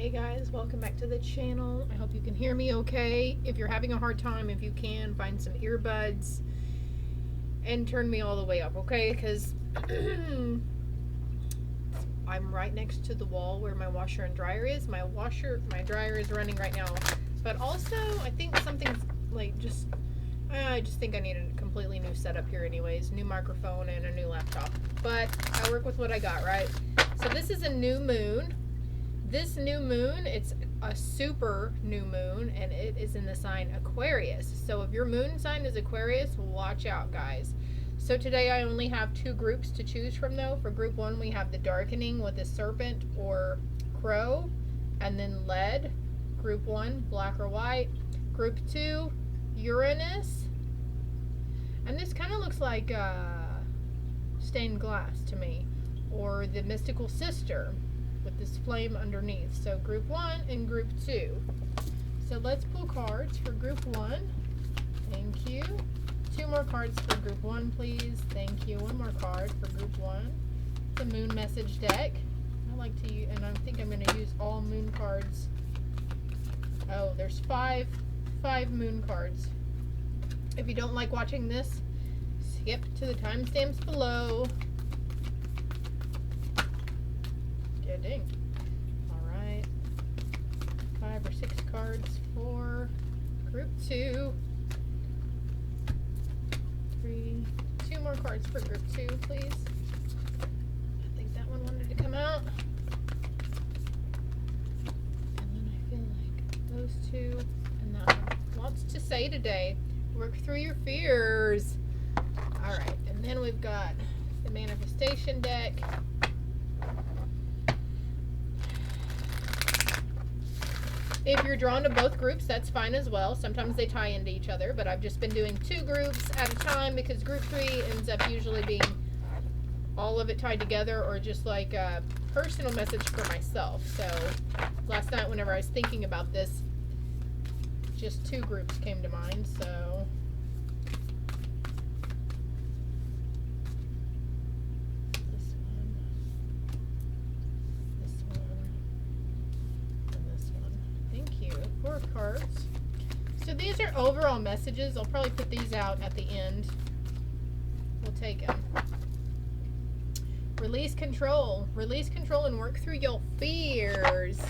Hey guys, welcome back to the channel. I hope you can hear me okay. If you're having a hard time, if you can, find some earbuds and turn me all the way up, okay? Because I'm right next to the wall where my washer and dryer is. My dryer is running right now. But also, I think something's like I just think I need a completely new setup here anyways. New microphone and a new laptop. But I work with what I got, right? So this is a new moon. This new moon, it's a super new moon, and it is in the sign Aquarius. So if your moon sign is Aquarius, watch out, guys. So today I only have two groups to choose from, though. For group one, we have the darkening with a serpent or crow, and then lead. Group one, black or white. Group two, Uranus. And this kind of looks like stained glass to me, or the mystical sister with this flame underneath. So group one and group two. So let's pull cards for group one. Thank you. Two more cards for group one, please. Thank you. One more card for group one. The moon message deck. I like to use, and I think I'm going to use all moon cards. Oh, there's five moon cards. If you don't like watching this, skip to the timestamps below. Ding. Alright. 5 or 6 cards for group 2. 3. 2 more cards for group 2, please. I think that one wanted to come out. And then I feel like those two and that one. Lots to say today. Work through your fears. Alright, and then we've got the manifestation deck. If you're drawn to both groups, that's fine as well. Sometimes they tie into each other, but I've just been doing 2 groups at a time because group 3 ends up usually being all of it tied together, or just like a personal message for myself. So last night whenever I was thinking about this, just 2 groups came to mind. So cards. So these are overall messages. I'll probably put these out at the end. We'll take them. Release control. Release control and work through your fears.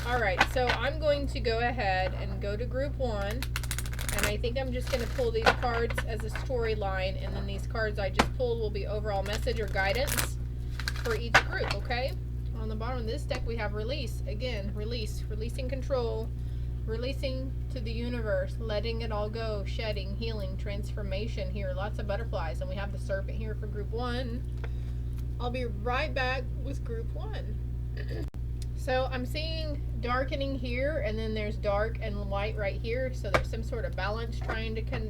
Alright, so I'm going to go ahead and go to group 1. And I think I'm just going to pull these cards as a storyline. And then these cards I just pulled will be overall message or guidance for each group, okay? On the bottom of this deck we have release. Again, release. Releasing control. Releasing to the universe. Letting it all go. Shedding. Healing. Transformation here. Lots of butterflies. And we have the serpent here for group 1. I'll be right back with group 1. So I'm seeing darkening here, and then there's dark and light right here. So there's some sort of balance trying to come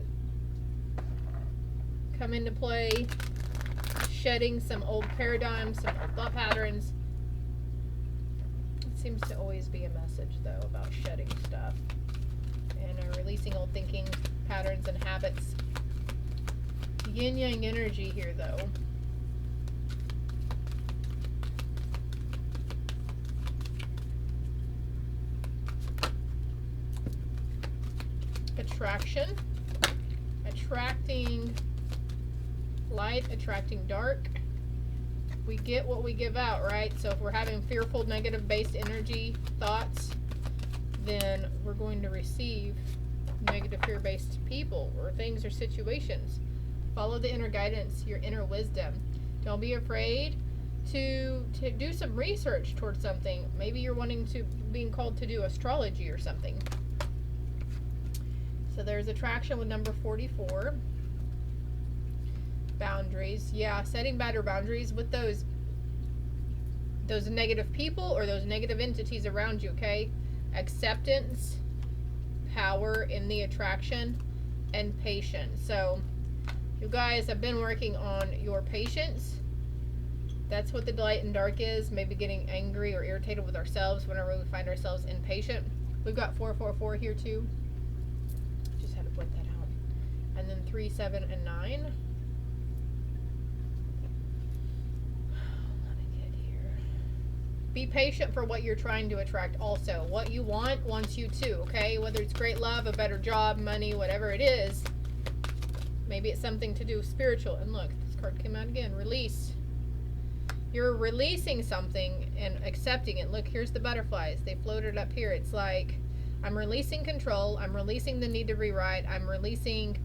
into play. Shedding some old paradigms, some old thought patterns. It seems to always be a message, though, about shedding stuff and releasing old thinking patterns and habits. Yin-yang energy here, though. Attraction. Attracting light, attracting dark. We get what we give out, right? So if we're having fearful, negative based energy thoughts, then we're going to receive negative, fear based people or things or situations. Follow the inner guidance, your inner wisdom. Don't be afraid to do some research towards something. Maybe you're being called to do astrology or something. So there's attraction with number 44. Boundaries. Yeah, setting better boundaries with those negative people or those negative entities around you, okay? Acceptance, power in the attraction, and patience. So you guys have been working on your patience. That's what the light and dark is. Maybe getting angry or irritated with ourselves whenever we find ourselves impatient. We've got 444 here too. Just had to put that out. And then 3, 7, and 9. Be patient for what you're trying to attract also. What you want wants you too, okay? Whether it's great love, a better job, money, whatever it is. Maybe it's something to do with spiritual. And look, this card came out again. Release. You're releasing something and accepting it. Look, here's the butterflies. They floated up here. It's like, I'm releasing control. I'm releasing the need to rewrite. I'm releasing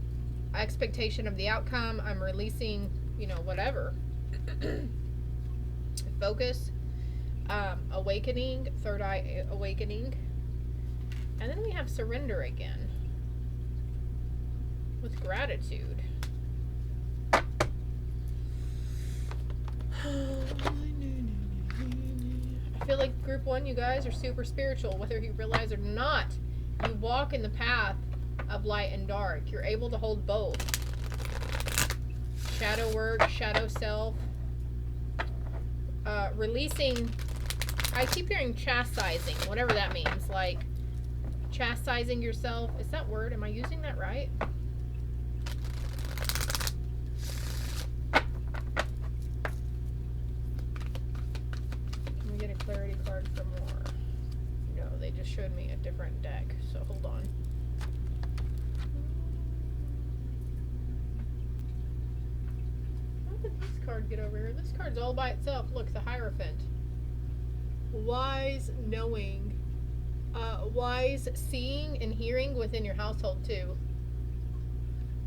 expectation of the outcome. I'm releasing, you know, whatever. Focus. Awakening. Third eye awakening. And then we have surrender again. With gratitude. I feel like group 1, you guys are super spiritual, whether you realize it or not. You walk in the path of light and dark. You're able to hold both. Shadow work, shadow self. Releasing, I keep hearing chastising, whatever that means. Like, chastising yourself. Is that word? Am I using that right? Get a clarity card for more. No, they just showed me a different deck, so hold on. How did this card get over here? This card's all by itself. Look, the Hierophant. Wise knowing. Wise seeing and hearing within your household too.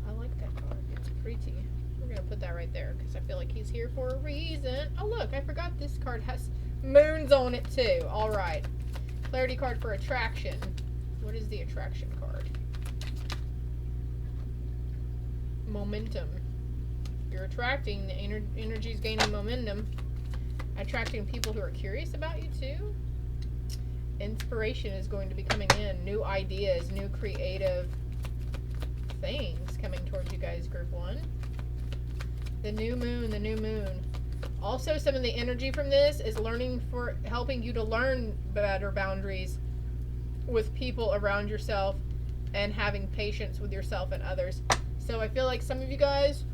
I like that card. It's pretty. We're going to put that right there because I feel like he's here for a reason. Oh look, I forgot this card has moons on it too. Alright. Clarity card for attraction. What is the attraction card? Momentum. You're attracting, the energy's gaining momentum. Attracting people who are curious about you too. Inspiration is going to be coming in. New ideas, new creative things coming towards you guys, group 1. The new moon, the new moon. Also, some of the energy from this is helping you to learn better boundaries with people around yourself and having patience with yourself and others. So I feel like some of you guys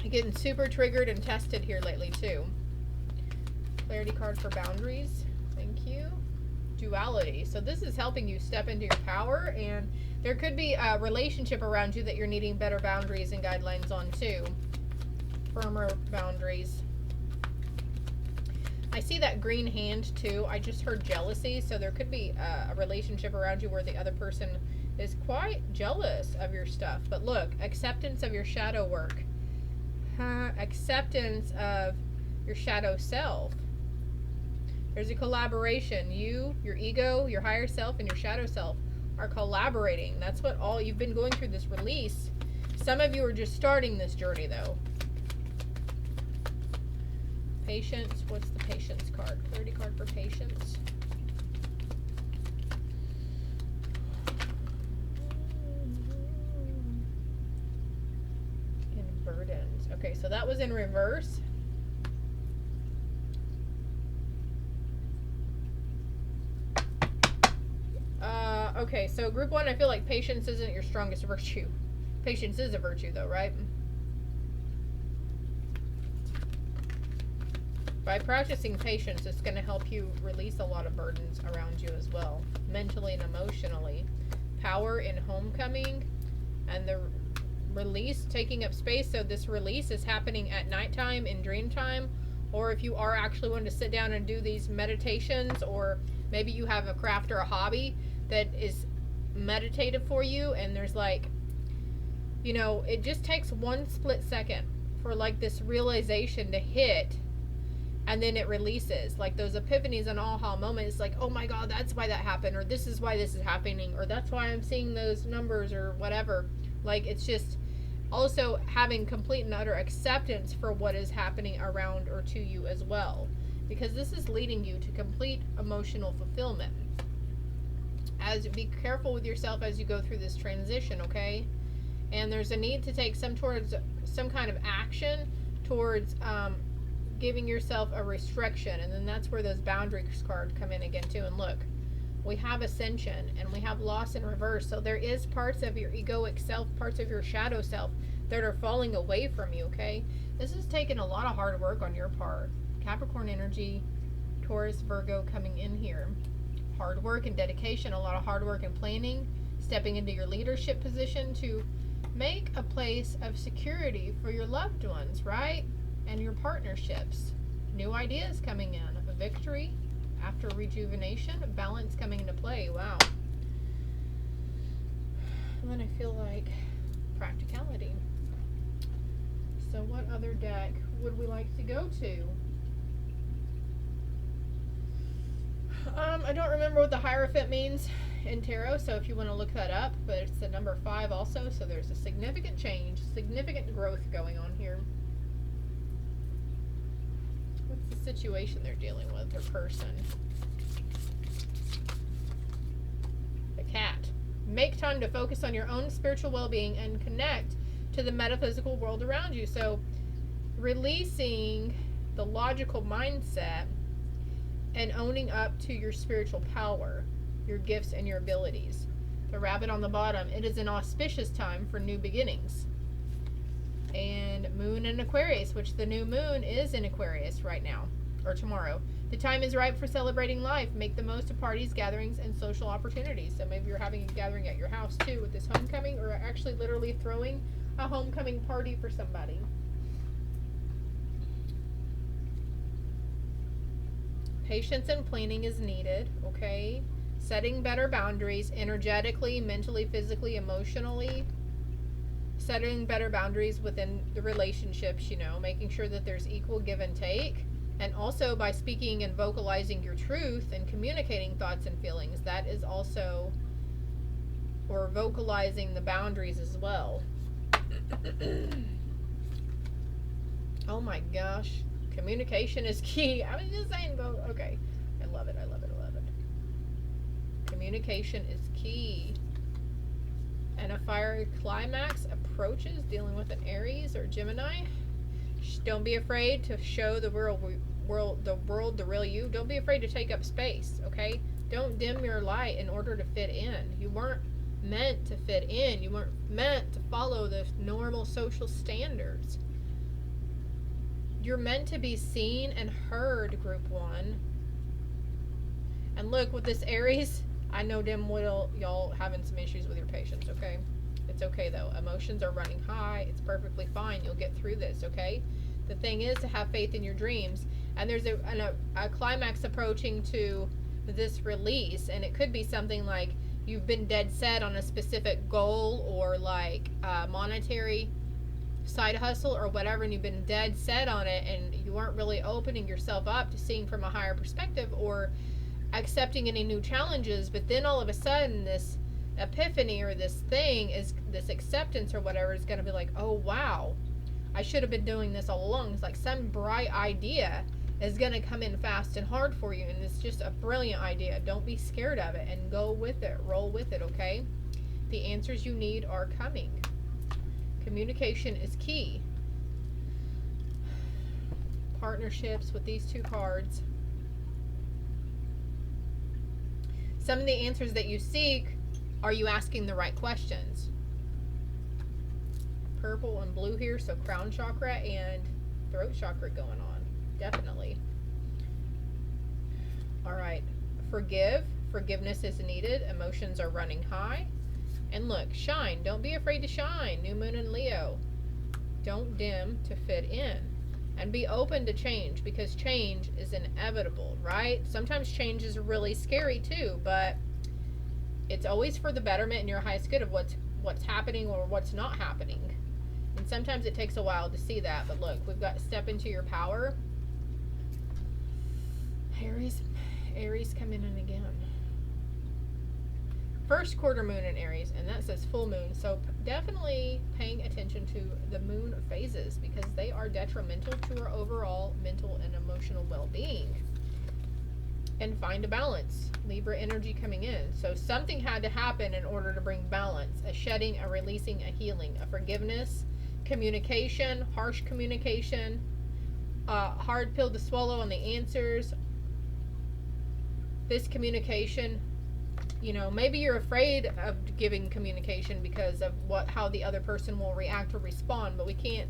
are getting super triggered and tested here lately too. Clarity card for boundaries. Thank you. Duality. So this is helping you step into your power, and there could be a relationship around you that you're needing better boundaries and guidelines on too. Firmer boundaries. I see that green hand too. I just heard jealousy, so there could be a relationship around you where the other person is quite jealous of your stuff. But look, acceptance of your shadow work. Acceptance of your shadow self. There's a collaboration. You, your ego, your higher self, and your shadow self are collaborating. That's what all you've been going through this release. Some of you are just starting this journey though. Patience. What's the patience card? Clarity card for patience. And burdens. Okay, so that was in reverse. Okay, so group 1, I feel like patience isn't your strongest virtue. Patience is a virtue though, right? By practicing patience, it's going to help you release a lot of burdens around you as well, mentally and emotionally. Power in homecoming, and the release taking up space. So this release is happening at nighttime, in dream time, or if you are actually wanting to sit down and do these meditations, or maybe you have a craft or a hobby that is meditative for you, and there's like, you know, it just takes one split second for like this realization to hit, and then it releases. Like those epiphanies and aha moments, like, oh my god, that's why that happened, or this is why this is happening, or that's why I'm seeing those numbers, or whatever. Like, it's just also having complete and utter acceptance for what is happening around or to you as well, because this is leading you to complete emotional fulfillment. As be careful with yourself as you go through this transition, okay? And there's a need to take some kind of action towards giving yourself a restriction, and then that's where those boundaries cards come in again too. And look, we have ascension and we have loss in reverse. So there is parts of your egoic self, parts of your shadow self that are falling away from you, okay? This is taking a lot of hard work on your part. Capricorn energy, Taurus, Virgo coming in here. Hard work and dedication, a lot of hard work and planning, stepping into your leadership position to make a place of security for your loved ones, right? And your partnerships. New ideas coming in. A victory after rejuvenation. Balance coming into play. Wow. And then I feel like practicality. So what other deck would we like to go to? I don't remember what the Hierophant means in tarot, so if you want to look that up, but it's the number 5 also, so there's a significant change, significant growth going on here. What's the situation they're dealing with, their person? The Cat. Make time to focus on your own spiritual well-being and connect to the metaphysical world around you. So releasing the logical mindset and owning up to your spiritual power, your gifts and your abilities. The Rabbit on the bottom, it is an auspicious time for new beginnings. And Moon in Aquarius, which the new moon is in Aquarius right now, or tomorrow. The time is ripe for celebrating life. Make the most of parties, gatherings, and social opportunities. So maybe you're having a gathering at your house too with this homecoming, or actually literally throwing a homecoming party for somebody. Patience and planning is needed, okay? Setting better boundaries energetically, mentally, physically, emotionally. Setting better boundaries within the relationships, you know, making sure that there's equal give and take. And also by speaking and vocalizing your truth and communicating thoughts and feelings, that is also, or vocalizing the boundaries as well. Oh my gosh. Communication is key. I was just saying, okay. I love it. I love it. I love it. Communication is key. And a fiery climax approaches, dealing with an Aries or Gemini. Don't be afraid to show the world, the real you. Don't be afraid to take up space, okay? Don't dim your light in order to fit in. You weren't meant to fit in. You weren't meant to follow the normal social standards. You're meant to be seen and heard, Group 1. And look, with this Aries, I know damn well y'all having some issues with your patience, okay? It's okay, though. Emotions are running high. It's perfectly fine. You'll get through this, okay? The thing is to have faith in your dreams. And there's a climax approaching to this release. And it could be something like you've been dead set on a specific goal, or like monetary side hustle or whatever, and you've been dead set on it, and you weren't really opening yourself up to seeing from a higher perspective or accepting any new challenges. But then all of a sudden this epiphany or this thing is this acceptance or whatever is going to be like, oh wow, I should have been doing this all along. It's like some bright idea is going to come in fast and hard for you, and it's just a brilliant idea. Don't be scared of it and go with it, roll with it, okay? The answers you need are coming. Communication is key. Partnerships with these two cards. Some of the answers that you seek, are you asking the right questions? Purple and blue here, so crown chakra and throat chakra going on. Definitely. All right. Forgive. Forgiveness is needed. Emotions are running high. And look, shine. Don't be afraid to shine. New moon in Leo. Don't dim to fit in. And be open to change, because change is inevitable, right? Sometimes change is really scary too, but it's always for the betterment and your highest good of what's happening or what's not happening. And sometimes it takes a while to see that, but look, we've got step into your power. Aries coming in again. First quarter moon in Aries, and that says full moon, so definitely paying attention to the moon phases, because they are detrimental to our overall mental and emotional well-being. And find a balance. Libra energy coming in, so something had to happen in order to bring balance. A shedding, a releasing, a healing, a forgiveness, communication, harsh communication, hard pill to swallow on the answers. This communication, you know, maybe you're afraid of giving communication because of how the other person will react or respond, but we can't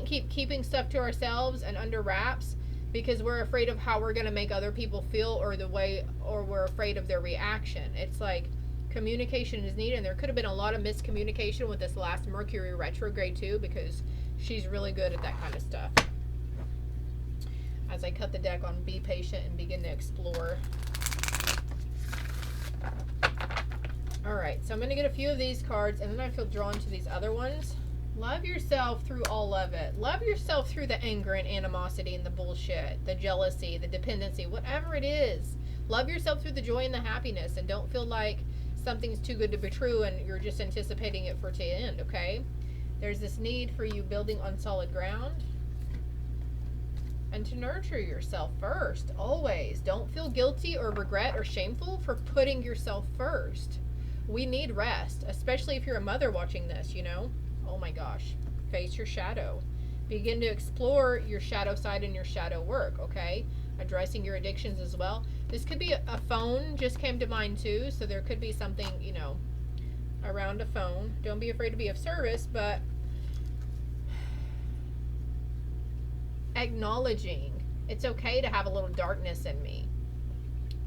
keep keeping stuff to ourselves and under wraps, because we're afraid of how we're going to make other people feel, or the way, or we're afraid of their reaction. It's like communication is needed, and there could have been a lot of miscommunication with this last Mercury retrograde too, because she's really good at that kind of stuff. As I cut the deck on be patient and begin to explore. Alright, so I'm going to get a few of these cards, and then I feel drawn to these other ones. Love yourself through all of it. Love yourself through the anger and animosity and the bullshit, the jealousy, the dependency, whatever it is. Love yourself through the joy and the happiness, and don't feel like something's too good to be true and you're just anticipating it for it to end, okay? There's this need for you building on solid ground. And to nurture yourself first, always. Don't feel guilty or regret or shameful for putting yourself first. We need rest, especially if you're a mother watching this, you know? Oh my gosh. Face your shadow. Begin to explore your shadow side and your shadow work, okay? Addressing your addictions as well. This could be a phone, just came to mind too, so there could be something, you know, around a phone. Don't be afraid to be of service, but acknowledging it's okay to have a little darkness in me.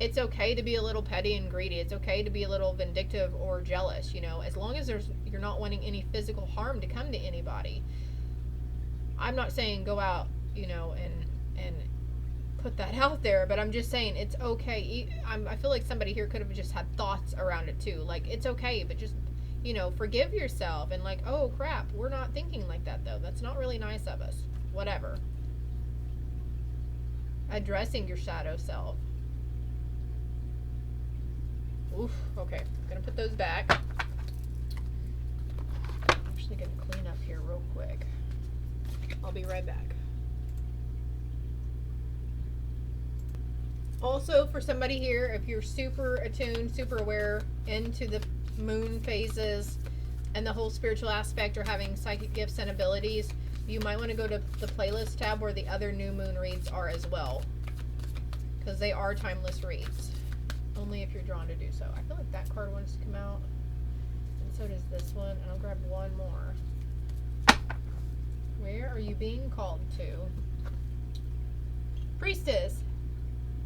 It's okay to be a little petty and greedy. It's okay to be a little vindictive or jealous, you know, as long as you're not wanting any physical harm to come to anybody. I'm not saying go out, you know, and put that out there, but I'm just saying it's okay. I feel like somebody here could have just had thoughts around it too. Like, it's okay, but just, you know, forgive yourself and like, oh crap, we're not thinking like that though. That's not really nice of us. Whatever. Addressing your shadow self. Oof, okay. I'm gonna put those back. I'm actually gonna clean up here real quick. I'll be right back. Also, for somebody here, if you're super attuned, super aware into the moon phases and the whole spiritual aspect, or having psychic gifts and abilities, you might want to go to the playlist tab where the other new moon reads are as well, because they are timeless reads. Only if you're drawn to do so. I feel like that card wants to come out, and so does this one, and I'll grab one more. Where are you being called to? Priestess.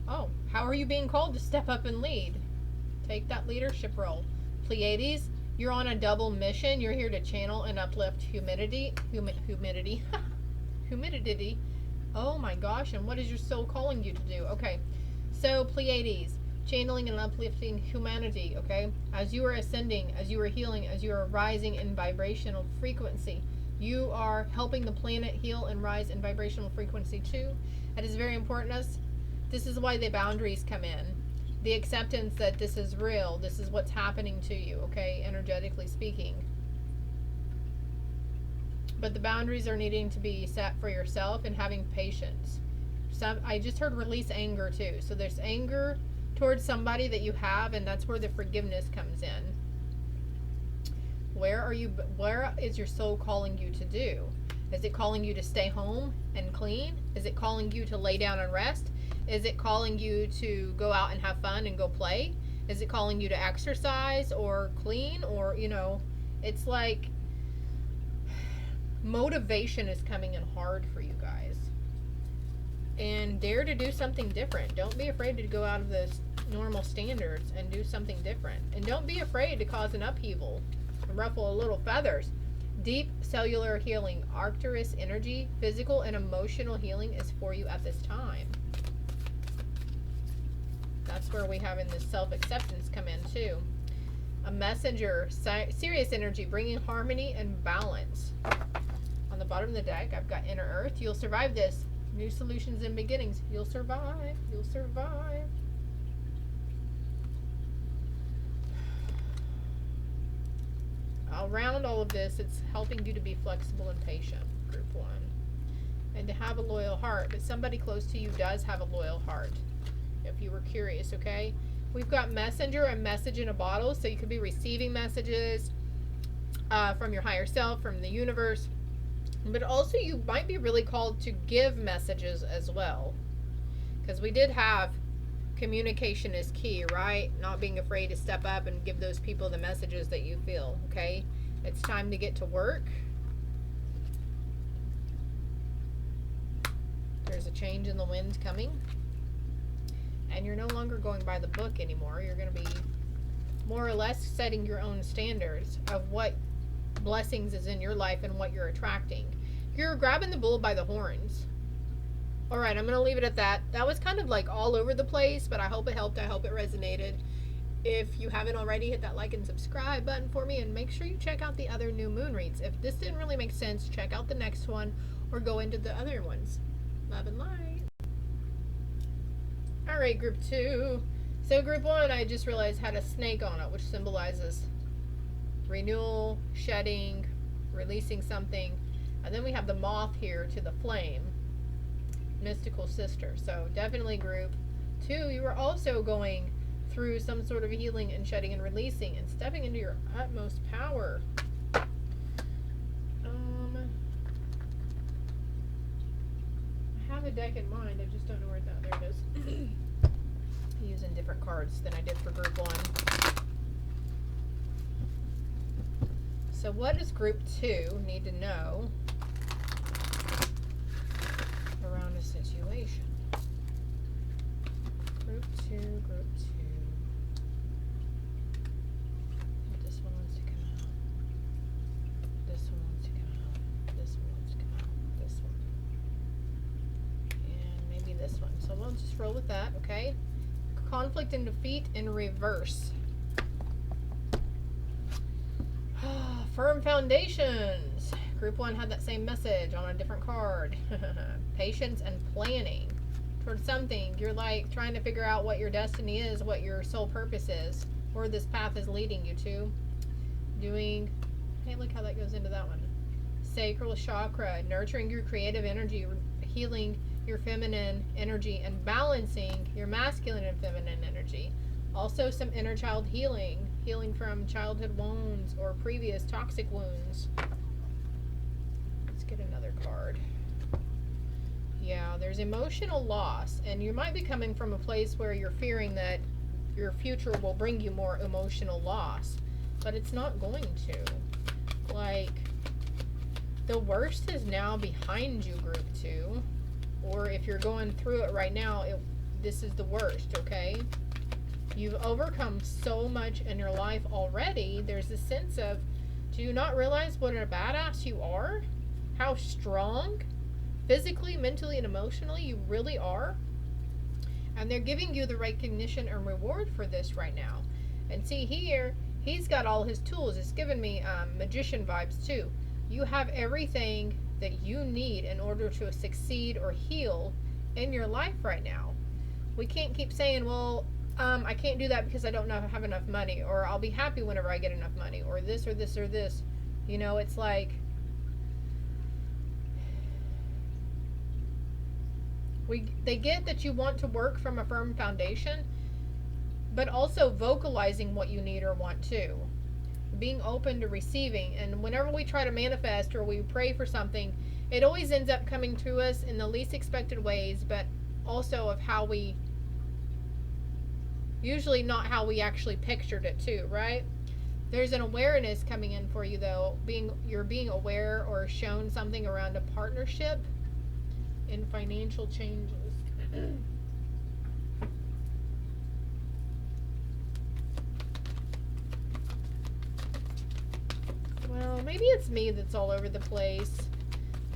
Oh, how are you being called to step up and lead? Take that leadership role. Pleiades, you're on a double mission. You're here to channel and uplift humidity. Humidity. Oh my gosh, and what is your soul calling you to do? Okay, so Pleiades, channeling and uplifting humanity, okay? As you are ascending, as you are healing, as you are rising in vibrational frequency, you are helping the planet heal and rise in vibrational frequency too. That is very important to us. This is why the boundaries come in. The acceptance that this is real, this is what's happening to you, okay, energetically speaking. But the boundaries are needing to be set for yourself, and having patience. I just heard release anger too. So there's anger towards somebody that you have, and that's where the forgiveness comes in. Where is your soul calling you to do? Is it calling you to stay home and clean? Is it calling you to lay down and rest? Is it calling you to go out and have fun and go play? Is it calling you to exercise or clean? Or, you know, it's like motivation is coming in hard for you guys. And dare to do something different. Don't be afraid to go out of the normal standards and do something different. And don't be afraid to cause an upheaval and ruffle a little feathers. Deep cellular healing, Arcturus energy, physical and emotional healing is for you at this time. That's where we have in this self-acceptance come in too. A messenger, Sirius energy, bringing harmony and balance. On the bottom of the deck, I've got Inner Earth. You'll survive this. New solutions and beginnings. You'll survive. You'll survive. Around all of this, it's helping you to be flexible and patient, group one. And to have a loyal heart. But somebody close to you does have a loyal heart, if you were curious, okay? We've got messenger and message in a bottle, so you could be receiving messages from your higher self, from the universe. But also you might be really called to give messages as well. Because we did have communication is key, right? Not being afraid to step up and give those people the messages that you feel, okay? It's time to get to work. There's a change in the wind coming. And you're no longer going by the book anymore. You're going to be more or less setting your own standards of what blessings is in your life and what you're attracting. You're grabbing the bull by the horns. All right, I'm going to leave it at that. That was kind of like all over the place, but I hope it helped. I hope it resonated. If you haven't already, hit that like and subscribe button for me, and make sure you check out the other new moon reads. If this didn't really make sense, check out the next one or go into the other ones. Love and light. All right, group 2. So group 1, I just realized had a snake on it, which symbolizes renewal, shedding, releasing something. And then we have the moth here to the flame, mystical sister. So definitely group 2, you are also going through some sort of healing and shedding and releasing and stepping into your utmost power. I have a deck in mind, I just don't know where that. There it is. Using different cards than I did for group 1. So what does group 2 need to know around a situation? Group 2, group 2. This one wants to come out. This one wants to come out. This one wants to come out. This one. And maybe this one. So we'll just roll with that, okay? Conflict and defeat in reverse. Firm foundations. Group 1 had that same message on a different card. Patience and planning towards something. You're like trying to figure out what your destiny is, what your soul purpose is, where this path is leading you to. Doing, hey, look how that goes into that one. Sacral chakra, nurturing your creative energy, healing your feminine energy, and balancing your masculine and feminine energy. Also some inner child healing, healing from childhood wounds or previous toxic wounds. Let's get another card. Yeah, there's emotional loss, and you might be coming from a place where you're fearing that your future will bring you more emotional loss, but it's not going to. Like, the worst is now behind you, group 2. Or if you're going through it right now, this is the worst, okay? You've overcome so much in your life already. There's a sense of, do you not realize what a badass you are? How strong, physically, mentally, and emotionally you really are? And they're giving you the recognition and reward for this right now. And see here, he's got all his tools. It's giving me magician vibes too. You have everything that you need in order to succeed or heal in your life right now. We can't keep saying, well, I can't do that because I don't have enough money, or I'll be happy whenever I get enough money, or this or this or this. You know, it's like they get that you want to work from a firm foundation, but also vocalizing what you need or want to. Being open to receiving. And whenever we try to manifest or we pray for something, it always ends up coming to us in the least expected ways, but also of how we, usually not how we actually pictured it too, right? There's an awareness coming in for you though. You're being aware or shown something around a partnership and financial changes. Well, maybe it's me that's all over the place.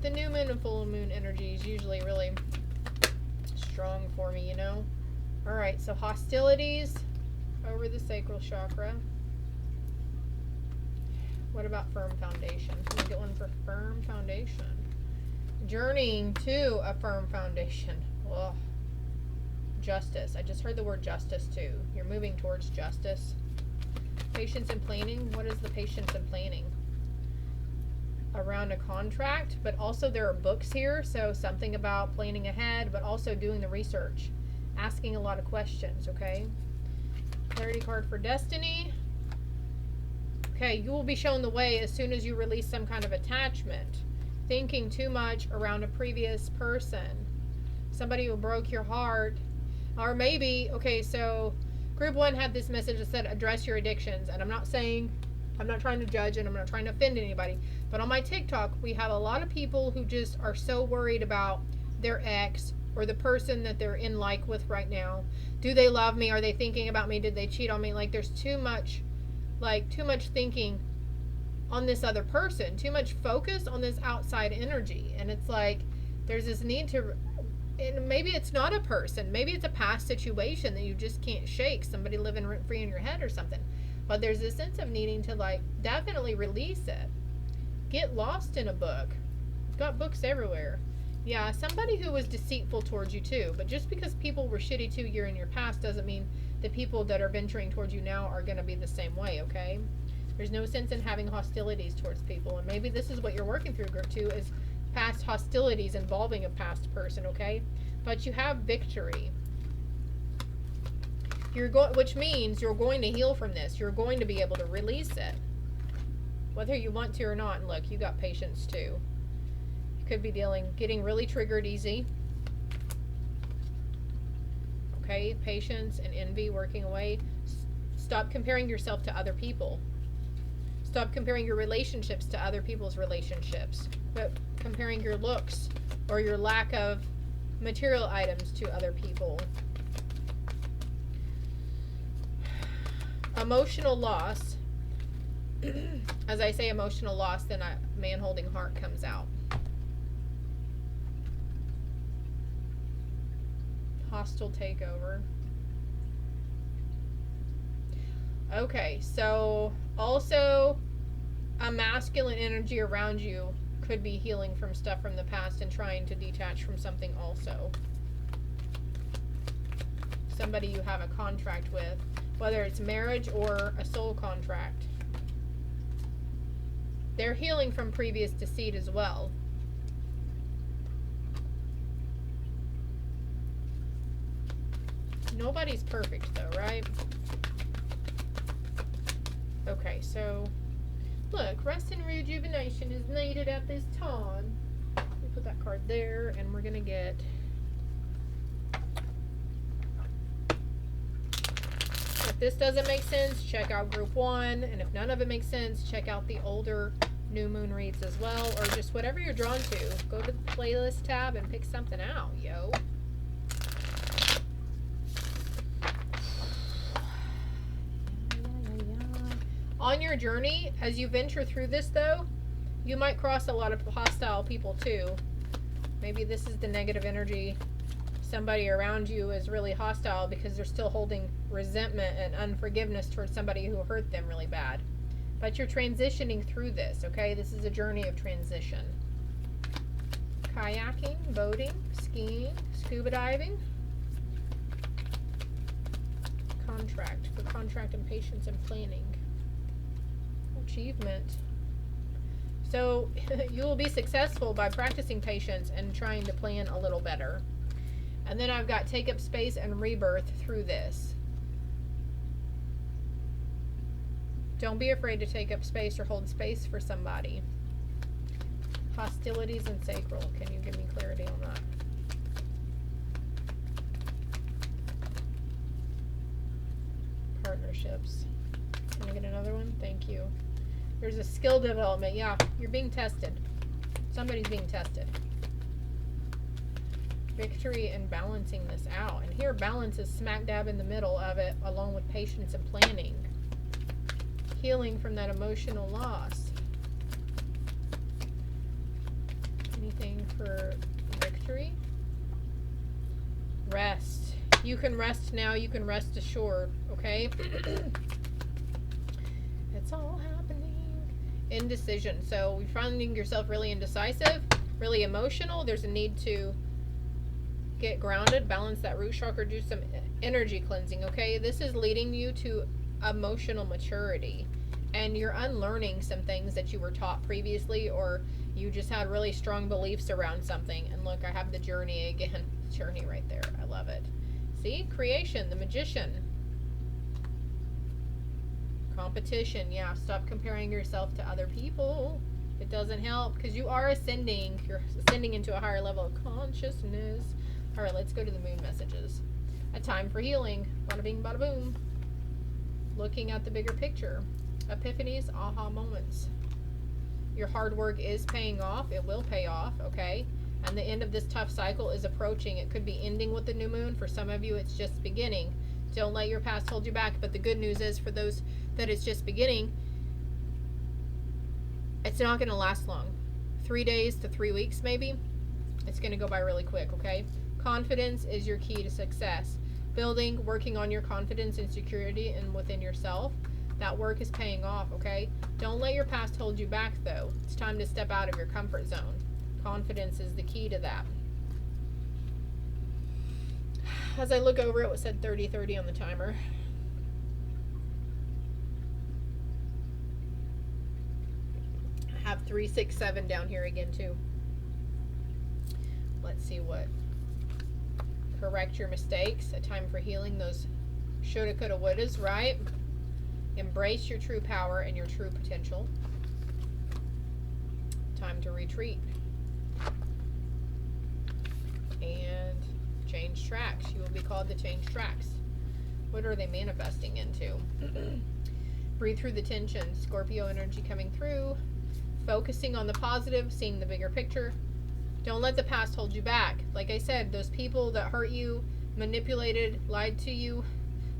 The new moon and full moon energy is usually really strong for me, you know? Alright, so hostilities over the sacral chakra. What about firm foundation? Can we get one for firm foundation? Journeying to a firm foundation. Ugh. Justice. I just heard the word justice too. You're moving towards justice. Patience and planning. What is the patience and planning? Around a contract, but also there are books here, so something about planning ahead, but also doing the research, asking a lot of questions, okay? Clarity card for destiny. Okay, you will be shown the way as soon as you release some kind of attachment. Thinking too much around a previous person. Somebody who broke your heart. Or maybe, okay, so group 1 had this message that said address your addictions, and I'm not trying to judge and I'm not trying to offend anybody, but on my TikTok we have a lot of people who just are so worried about their ex or the person that they're in like with right now. Do they love me? Are they thinking about me? Did they cheat on me? Like there's too much thinking on this other person, too much focus on this outside energy. And it's like there's this need to, and maybe it's not a person, maybe it's a past situation that you just can't shake, somebody living rent free in your head or something. But there's this sense of needing to like definitely release it. Get lost in a book. You've got books everywhere. Yeah, somebody who was deceitful towards you too. But just because people were shitty to you in your past doesn't mean the people that are venturing towards you now are going to be the same way, okay? There's no sense in having hostilities towards people. And maybe this is what you're working through, group 2, is past hostilities involving a past person, okay? But you have victory. Which means you're going to heal from this. You're going to be able to release it, whether you want to or not. And look, you got patience too. You could be getting really triggered easy. Okay, patience and envy working away. Stop comparing yourself to other people. Stop comparing your relationships to other people's relationships. But comparing your looks or your lack of material items to other people. Emotional loss. As I say emotional loss, then a man holding heart comes out. Hostile takeover. Okay, so also a masculine energy around you could be healing from stuff from the past and trying to detach from something also. Somebody you have a contract with, whether it's marriage or a soul contract. They're healing from previous deceit as well. Nobody's perfect though, right? Okay, so look, rest and rejuvenation is needed at this time. We put that card there, and we're gonna get if this doesn't make sense, check out group 1, and if none of it makes sense, check out the older new moon reads as well, or just whatever you're drawn to. Go to the playlist tab and pick something out, yo. On your journey, as you venture through this though, you might cross a lot of hostile people too. Maybe this is the negative energy. Somebody around you is really hostile because they're still holding resentment and unforgiveness towards somebody who hurt them really bad. But you're transitioning through this, okay? This is a journey of transition. Kayaking, boating, skiing, scuba diving. Contract, for contract and patience and planning. Achievement. So you will be successful by practicing patience and trying to plan a little better. And then I've got take up space and rebirth through this. Don't be afraid to take up space or hold space for somebody. Hostilities and sacral. Can you give me clarity on that? Partnerships. Can I get another one? Thank you. There's a skill development. Yeah, you're being tested. Somebody's being tested. Victory and balancing this out. And here balance is smack dab in the middle of it, along with patience and planning. Healing from that emotional loss. Anything for victory? Rest. You can rest now. You can rest assured. Okay? It's all happening. Indecision. So you're finding yourself really indecisive, really emotional. There's a need to get grounded, balance that root chakra, do some energy cleansing, okay? This is leading you to emotional maturity. And you're unlearning some things that you were taught previously, or you just had really strong beliefs around something. And look, I have the journey again. Journey right there. I love it. See? Creation, the magician. Competition. Yeah, stop comparing yourself to other people. It doesn't help because you are ascending. You're ascending into a higher level of consciousness. All right, let's go to the moon messages. A time for healing. Bada bing, bada boom. Looking at the bigger picture. Epiphanies, aha moments. Your hard work is paying off. It will pay off, okay? And the end of this tough cycle is approaching. It could be ending with the new moon. For some of you, it's just beginning. Don't let your past hold you back. But the good news is, for those that it's just beginning, it's not going to last long. 3 days to 3 weeks, maybe. It's going to go by really quick, okay? Confidence is your key to success. Building, working on your confidence and security and within yourself. That work is paying off, okay? Don't let your past hold you back, though. It's time to step out of your comfort zone. Confidence is the key to that. As I look over it, said 30:30 on the timer. I have 3, 6, 7 down here again, too. Let's see what. Correct your mistakes. A time for healing those shoulda, coulda, wouldas, right? Embrace your true power and your true potential. Time to retreat. And change tracks. You will be called to change tracks. What are they manifesting into? Breathe through the tension. Scorpio energy coming through. Focusing on the positive, seeing the bigger picture. Don't let the past hold you back. Like I said, those people that hurt you, manipulated, lied to you,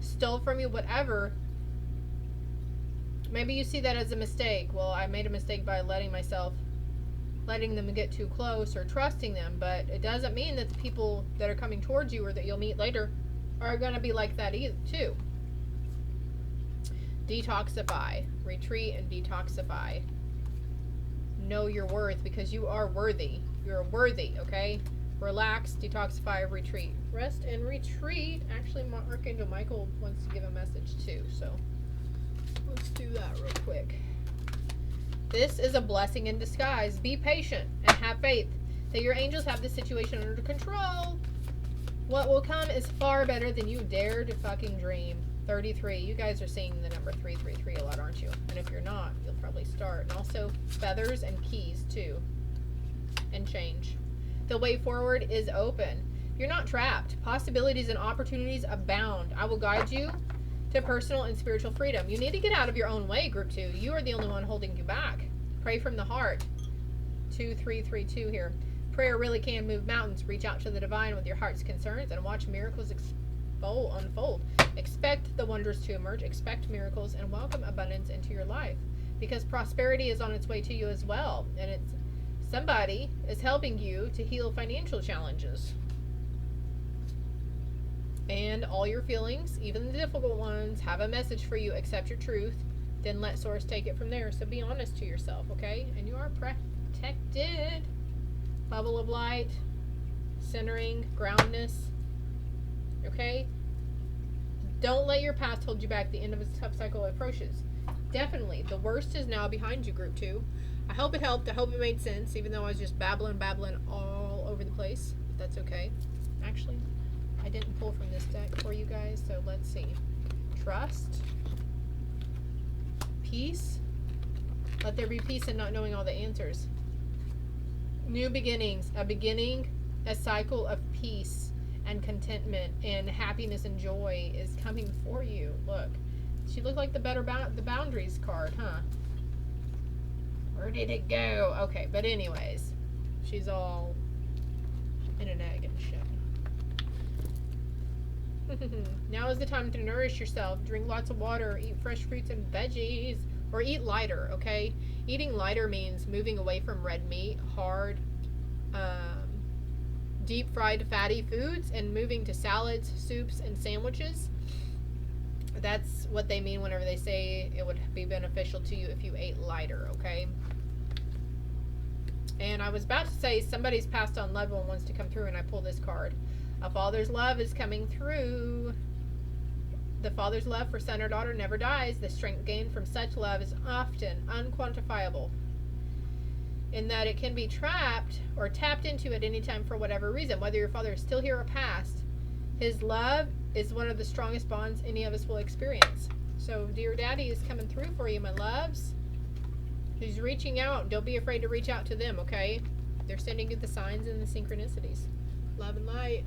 stole from you, whatever. Maybe you see that as a mistake. Well, I made a mistake by letting them get too close or trusting them. But it doesn't mean that the people that are coming towards you or that you'll meet later are going to be like that either, too. Detoxify. Retreat and detoxify. Know your worth, because you are worthy. You're worthy, okay? Relax, detoxify, retreat. Rest and retreat. Actually, Archangel Michael wants to give a message too, so let's do that real quick. This is a blessing in disguise. Be patient and have faith that your angels have the situation under control. What will come is far better than you dare to fucking dream. 33. You guys are seeing the number 333 a lot, aren't you? And if you're not, you'll probably start. And also feathers and keys too. And change. The way forward is open. You're not trapped. Possibilities and opportunities abound. I will guide you to personal and spiritual freedom. You need to get out of your own way, group 2. You are the only one holding you back. Pray from the heart. 2332 here. Prayer really can move mountains. Reach out to the divine with your heart's concerns and watch miracles unfold. Expect the wonders to emerge. Expect miracles and welcome abundance into your life, because prosperity is on its way to you as well, and somebody is helping you to heal financial challenges. And all your feelings, even the difficult ones, have a message for you. Accept your truth, then let source take it from there. So be honest to yourself, okay? And you are protected. Bubble of light, centering, groundness. Okay? Don't let your past hold you back. The end of a tough cycle approaches. Definitely. The worst is now behind you, group 2. I hope it helped. I hope it made sense, even though I was just babbling all over the place. But that's okay. Actually, I didn't pull from this deck for you guys, so let's see. Trust. Peace. Let there be peace in not knowing all the answers. New beginnings. A cycle of peace and contentment and happiness and joy is coming for you. Look. She looked like the boundaries card, huh? Where did it go? Okay, but anyways. She's all in an egg and shit. Now is the time to nourish yourself. Drink lots of water. Eat fresh fruits and veggies. Or eat lighter, okay? Eating lighter means moving away from red meat, hard, deep fried fatty foods, and moving to salads, soups, and sandwiches. That's what they mean whenever they say it would be beneficial to you if you ate lighter, okay? And I was about to say somebody's passed on loved one wants to come through, and I pull this card. A father's love is coming through. The father's love for son or daughter never dies. The strength gained from such love is often unquantifiable, in that it can be trapped or tapped into at any time for whatever reason, whether your father is still here or past. His love is one of the strongest bonds any of us will experience. So dear daddy is coming through for you, my loves. He's reaching out. Don't be afraid to reach out to them, okay? They're sending you the signs and the synchronicities. Love and light.